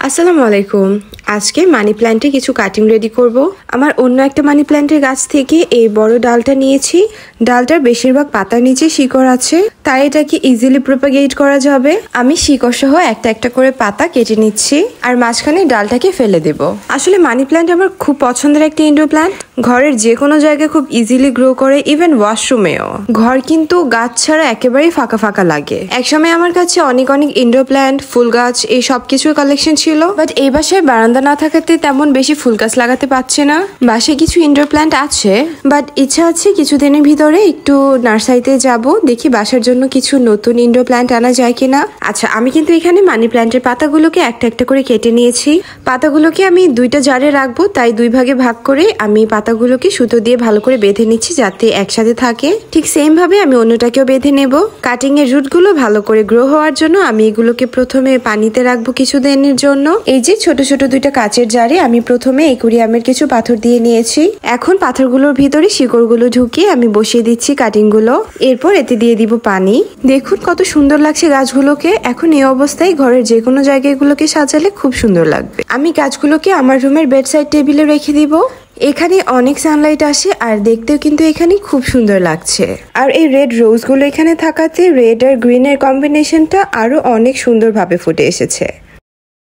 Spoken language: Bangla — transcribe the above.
আসসালামু আলাইকুম। আজকে মানি প্ল্যান্টে কিছু কাটিং রেডি করব। আমার অন্য একটা মানি প্ল্যান্টের গাছ থেকে এই বড় ডালটা নিয়েছি। ডালটার বেশিরভাগ পাতার নিচে শিকড় আছে, তাই এটাকে ইজিলি প্রপাগেট করা যাবে। আমি শিকড় সহ একটা একটা করে পাতা কেটে নিচ্ছি আর মাঝখানে ডালটাকে ফেলে দেব। আসলে মানি প্ল্যান্ট আমার খুব পছন্দের একটা ইনডোর প্ল্যান্ট। ঘরের যে কোনো জায়গায় খুব ইজিলি গ্রো করে, ইভেন ওয়াশরুমেও। ঘর কিন্তু গাছ ছাড়া একেবারেই ফাঁকা ফাঁকা লাগে। একসময় আমার কাছে অনেক ইনডোর প্ল্যান্ট, ফুল গাছ এই সব কিছুর কালেকশন ছিল, বাট এই বাসায় বারান্দা না থাকাতে তেমন বেশি ফুল গাছ লাগাতে পারছে না। বাসায় কিছু ইনডোর প্ল্যান্ট আছে, বাট ইচ্ছা আছে কিছুদিনের ভিতরে একটু নার্সারিতে যাব, দেখি বাসার জন্য কিছু নতুন ইনডোর প্ল্যান্ট আনা যায় কিনা। আচ্ছা, আমি কিন্তু এখানে মানি প্ল্যান্টের পাতাগুলোকে একটা একটা করে কেটে নিয়েছি। পাতাগুলোকে আমি দুইটা জারে রাখবো, তাই দুই ভাগে ভাগ করে আমি পাতাগুলোকে সুতো দিয়ে ভালো করে বেঁধে নিচ্ছি যাতে একসাথে থাকে। ঠিক সেম ভাবে আমি অন্যটাকেও বেঁধে নেব। কাটিং এর রুটগুলো ভালো করে গ্রো হওয়ার জন্য আমি এগুলোকে প্রথমে পানিতে রাখবো কিছুদিনের জন্য। এই যে ছোট ছোট দুইটা কাচের জারে আমি প্রথমে একুরিয়ামের কিছু পাথর দিয়ে নিয়েছি। এখন পাথরগুলোর ভিতরে শিকড়গুলো ঢুকিয়ে আমি বসিয়ে দিচ্ছি কাটিং গুলো। এরপর এতে দিয়ে দিব পানি। দেখুন কত সুন্দর লাগছে গাছগুলোকে। এখন এই অবস্থায় ঘরের যে কোনো জায়গায় এগুলোকে সাজালে খুব সুন্দর লাগবে। আমি গাছগুলোকে আমার রুমের বেড সাইড টেবিলে রেখে দিব। এখানে অনেক সানলাইট আসে আর দেখতেও কিন্তু এখানে খুব সুন্দর লাগছে। আর এই রেড রোজগুলো এখানে থাকাতে রেড আর গ্রিনের কম্বিনেশনটা আরো অনেক সুন্দরভাবে ফুটে এসেছে।